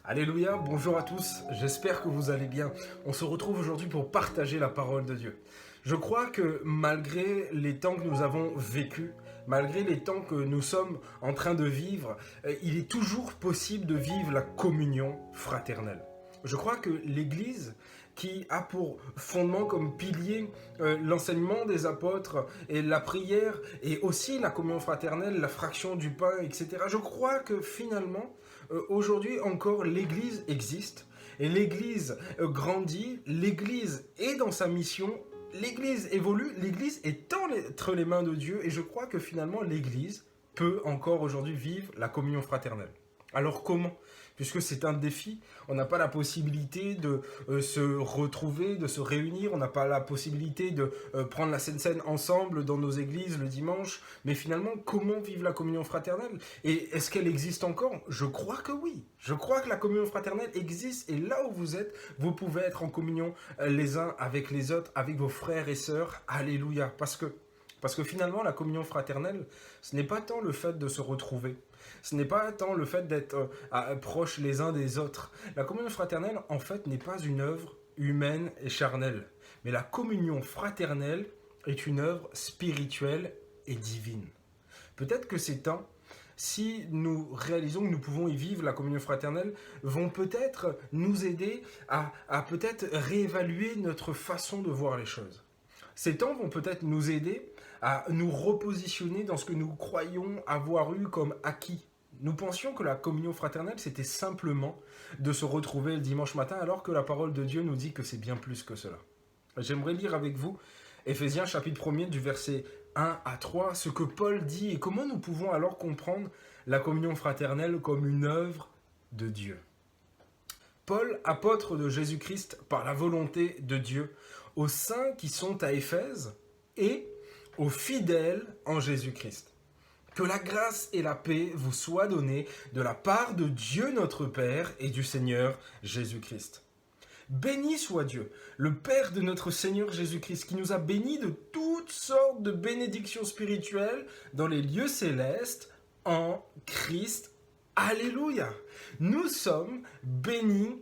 Alléluia, bonjour à tous, j'espère que vous allez bien. On se retrouve aujourd'hui pour partager la parole de Dieu. Je crois que malgré les temps que nous avons vécus, malgré les temps que nous sommes en train de vivre, il est toujours possible de vivre la communion fraternelle. Je crois que l'Église, qui a pour fondement comme pilier l'enseignement des apôtres et la prière et aussi la communion fraternelle, la fraction du pain, etc. Je crois que finalement, aujourd'hui encore, l'Église existe et l'Église grandit, l'Église est dans sa mission, l'Église évolue, l'Église est entre les mains de Dieu et je crois que finalement l'Église peut encore aujourd'hui vivre la communion fraternelle. Alors comment ? Puisque c'est un défi, on n'a pas la possibilité de se retrouver, de se réunir, on n'a pas la possibilité de prendre la Sainte Seine ensemble dans nos églises le dimanche, mais finalement, comment vivre la communion fraternelle ? Et est-ce qu'elle existe encore ? Je crois que oui. Je crois que la communion fraternelle existe et là où vous êtes, vous pouvez être en communion les uns avec les autres, avec vos frères et sœurs. Alléluia. Parce que finalement, la communion fraternelle, ce n'est pas tant le fait de se retrouver. Ce n'est pas tant le fait d'être proches les uns des autres. La communion fraternelle, en fait, n'est pas une œuvre humaine et charnelle. Mais la communion fraternelle est une œuvre spirituelle et divine. Peut-être que ces temps, si nous réalisons que nous pouvons y vivre la communion fraternelle, vont peut-être nous aider à peut-être réévaluer notre façon de voir les choses. Ces temps vont peut-être nous aider à nous repositionner dans ce que nous croyons avoir eu comme acquis. Nous pensions que la communion fraternelle, c'était simplement de se retrouver le dimanche matin, alors que la parole de Dieu nous dit que c'est bien plus que cela. J'aimerais lire avec vous Éphésiens chapitre 1er du verset 1 à 3, ce que Paul dit et comment nous pouvons alors comprendre la communion fraternelle comme une œuvre de Dieu. Paul, apôtre de Jésus-Christ par la volonté de Dieu, aux saints qui sont à Éphèse et aux fidèles en Jésus-Christ. Que la grâce et la paix vous soient données de la part de Dieu notre Père et du Seigneur Jésus-Christ. Béni soit Dieu, le Père de notre Seigneur Jésus-Christ, qui nous a bénis de toutes sortes de bénédictions spirituelles dans les lieux célestes en Christ. Alléluia. Nous sommes bénis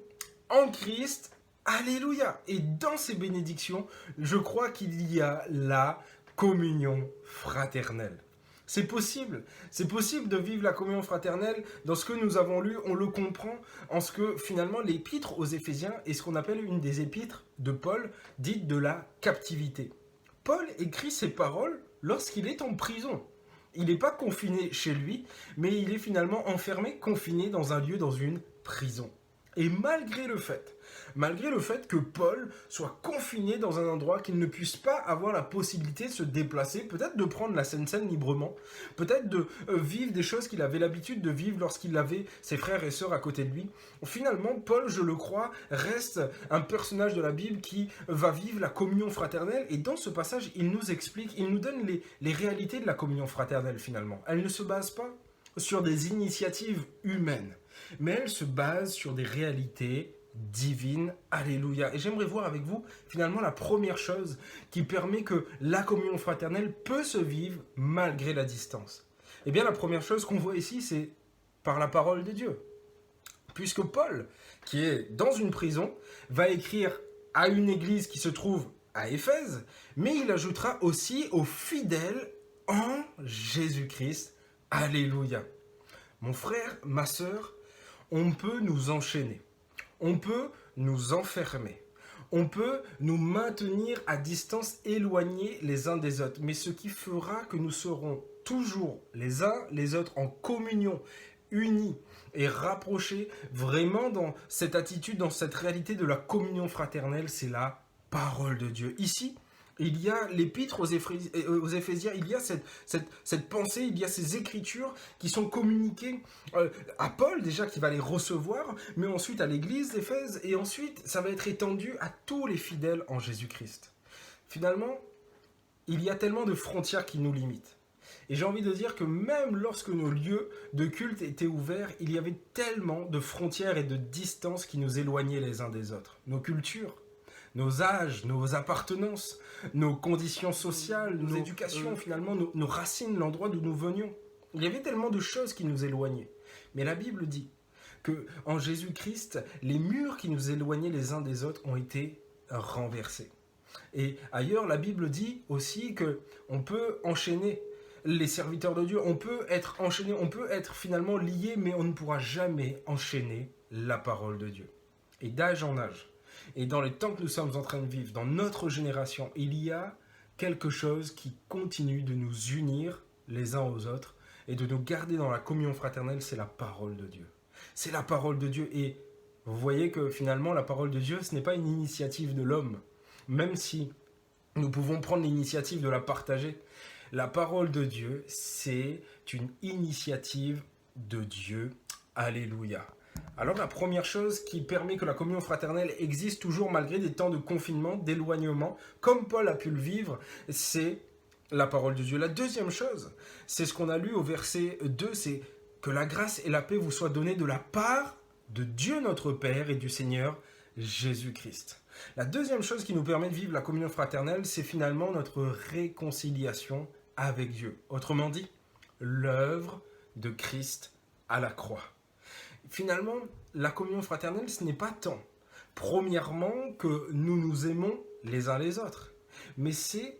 en Christ. Alléluia. Et dans ces bénédictions, je crois qu'il y a la communion fraternelle. C'est possible de vivre la communion fraternelle dans ce que nous avons lu, on le comprend en ce que finalement l'épître aux Éphésiens est ce qu'on appelle une des épîtres de Paul, dite de la captivité. Paul écrit ces paroles lorsqu'il est en prison. Il n'est pas confiné chez lui, mais il est finalement enfermé, confiné dans un lieu, dans une prison. Et malgré le fait que Paul soit confiné dans un endroit, qu'il ne puisse pas avoir la possibilité de se déplacer, peut-être de prendre la Sainte Seine librement, peut-être de vivre des choses qu'il avait l'habitude de vivre lorsqu'il avait ses frères et sœurs à côté de lui, finalement, Paul, je le crois, reste un personnage de la Bible qui va vivre la communion fraternelle. Et dans ce passage, il nous explique, il nous donne les réalités de la communion fraternelle finalement. Elle ne se base pas sur des initiatives humaines, mais elle se base sur des réalités divines. Alléluia. Et j'aimerais voir avec vous, finalement, la première chose qui permet que la communion fraternelle peut se vivre malgré la distance. Eh bien, la première chose qu'on voit ici, c'est par la parole de Dieu. Puisque Paul, qui est dans une prison, va écrire à une église qui se trouve à Éphèse, mais il ajoutera aussi aux fidèles en Jésus-Christ. Alléluia. Mon frère, ma sœur, on peut nous enchaîner, on peut nous enfermer, on peut nous maintenir à distance éloignés les uns des autres, mais ce qui fera que nous serons toujours les uns les autres en communion, unis et rapprochés vraiment dans cette attitude, dans cette réalité de la communion fraternelle, c'est la parole de Dieu. Ici, il y a l'épître aux Éphésiens, il y a cette pensée, il y a ces écritures qui sont communiquées à Paul déjà qui va les recevoir, mais ensuite à l'église d'Éphèse, et ensuite ça va être étendu à tous les fidèles en Jésus-Christ. Finalement, il y a tellement de frontières qui nous limitent. Et j'ai envie de dire que même lorsque nos lieux de culte étaient ouverts, il y avait tellement de frontières et de distances qui nous éloignaient les uns des autres. Nos cultures, nos âges, nos appartenances, nos conditions sociales, nos éducations, finalement, nos racines, l'endroit d'où nous venions. Il y avait tellement de choses qui nous éloignaient. Mais la Bible dit que en Jésus-Christ, les murs qui nous éloignaient les uns des autres ont été renversés. Et ailleurs, la Bible dit aussi que on peut enchaîner les serviteurs de Dieu, on peut être enchaîné, on peut être finalement lié, mais on ne pourra jamais enchaîner la parole de Dieu. Et d'âge en âge, et dans les temps que nous sommes en train de vivre, dans notre génération, il y a quelque chose qui continue de nous unir les uns aux autres et de nous garder dans la communion fraternelle, c'est la parole de Dieu. C'est la parole de Dieu. Et vous voyez que finalement, la parole de Dieu, ce n'est pas une initiative de l'homme, même si nous pouvons prendre l'initiative de la partager. La parole de Dieu, c'est une initiative de Dieu. Alléluia. Alors la première chose qui permet que la communion fraternelle existe toujours malgré des temps de confinement, d'éloignement, comme Paul a pu le vivre, c'est la parole de Dieu. La deuxième chose, c'est ce qu'on a lu au verset 2, c'est que la grâce et la paix vous soient données de la part de Dieu notre Père et du Seigneur Jésus-Christ. La deuxième chose qui nous permet de vivre la communion fraternelle, c'est finalement notre réconciliation avec Dieu. Autrement dit, l'œuvre de Christ à la croix. Finalement, la communion fraternelle, ce n'est pas tant, premièrement, que nous nous aimons les uns les autres, mais c'est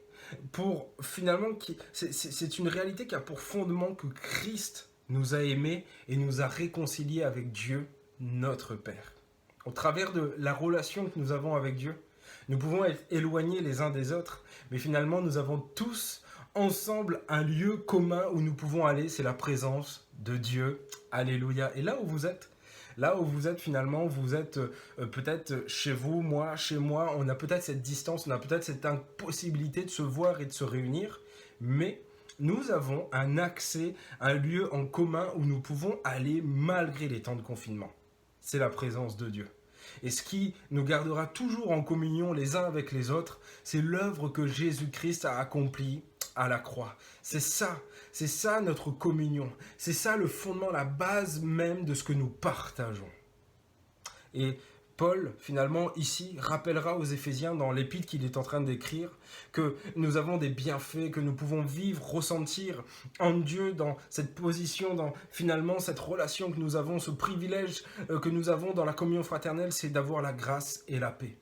pour, finalement, c'est une réalité qui a pour fondement que Christ nous a aimés et nous a réconciliés avec Dieu, notre Père. Au travers de la relation que nous avons avec Dieu, nous pouvons être éloignés les uns des autres, mais finalement, nous avons tous ensemble un lieu commun où nous pouvons aller, c'est la présence de Dieu. Alléluia. Et là où vous êtes finalement, vous êtes peut-être chez vous, moi, chez moi, on a peut-être cette distance, on a peut-être cette impossibilité de se voir et de se réunir, mais nous avons un accès, un lieu en commun où nous pouvons aller malgré les temps de confinement. C'est la présence de Dieu. Et ce qui nous gardera toujours en communion les uns avec les autres, c'est l'œuvre que Jésus-Christ a accomplie à la croix. C'est ça notre communion. C'est ça le fondement, la base même de ce que nous partageons. Et Paul, finalement, ici, rappellera aux Éphésiens, dans l'épître qu'il est en train d'écrire, que nous avons des bienfaits, que nous pouvons vivre, ressentir en Dieu, dans cette position, dans finalement cette relation que nous avons, ce privilège que nous avons dans la communion fraternelle, c'est d'avoir la grâce et la paix.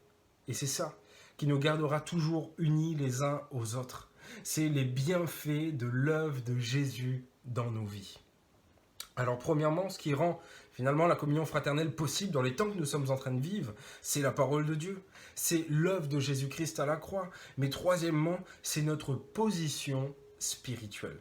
Et c'est ça qui nous gardera toujours unis les uns aux autres. C'est les bienfaits de l'œuvre de Jésus dans nos vies. Alors premièrement, ce qui rend finalement la communion fraternelle possible dans les temps que nous sommes en train de vivre, c'est la parole de Dieu, c'est l'œuvre de Jésus-Christ à la croix. Mais troisièmement, c'est notre position spirituelle.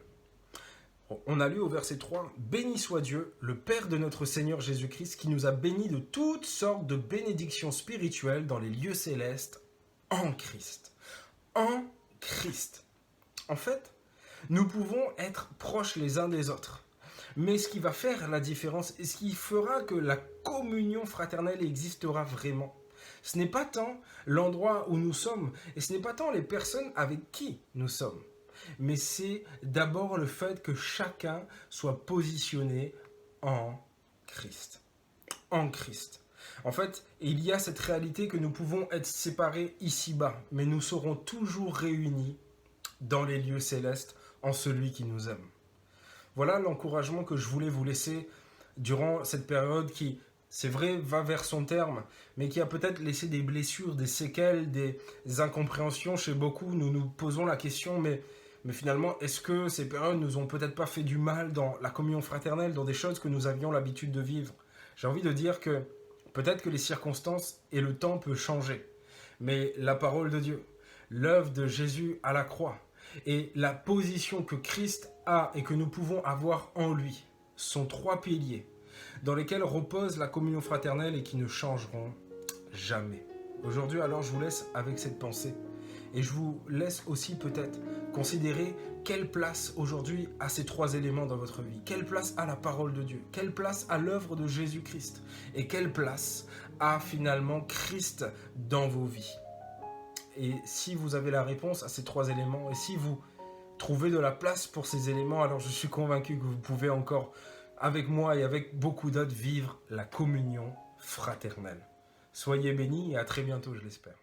On a lu au verset 3, « Béni soit Dieu, le Père de notre Seigneur Jésus-Christ, qui nous a bénis de toutes sortes de bénédictions spirituelles dans les lieux célestes en Christ. » En Christ. En fait, nous pouvons être proches les uns des autres. Mais ce qui va faire la différence et ce qui fera que la communion fraternelle existera vraiment, ce n'est pas tant l'endroit où nous sommes et ce n'est pas tant les personnes avec qui nous sommes, mais c'est d'abord le fait que chacun soit positionné en Christ. En Christ. En fait, il y a cette réalité que nous pouvons être séparés ici-bas, mais nous serons toujours réunis dans les lieux célestes en celui qui nous aime. Voilà l'encouragement que je voulais vous laisser durant cette période qui, c'est vrai, va vers son terme, mais qui a peut-être laissé des blessures, des séquelles, des incompréhensions chez beaucoup. Nous nous posons la question, mais finalement, est-ce que ces périodes nous ont peut-être pas fait du mal dans la communion fraternelle, dans des choses que nous avions l'habitude de vivre? J'ai envie de dire que peut-être que les circonstances et le temps peuvent changer, mais la parole de Dieu, l'œuvre de Jésus à la croix et la position que Christ a et que nous pouvons avoir en lui sont trois piliers dans lesquels repose la communion fraternelle et qui ne changeront jamais. Aujourd'hui, alors, je vous laisse avec cette pensée et je vous laisse aussi peut-être considérer quelle place aujourd'hui a ces trois éléments dans votre vie, quelle place a la parole de Dieu, quelle place a l'œuvre de Jésus-Christ et quelle place a finalement Christ dans vos vies. Et si vous avez la réponse à ces trois éléments, et si vous trouvez de la place pour ces éléments, alors je suis convaincu que vous pouvez encore, avec moi et avec beaucoup d'autres, vivre la communion fraternelle. Soyez bénis et à très bientôt, je l'espère.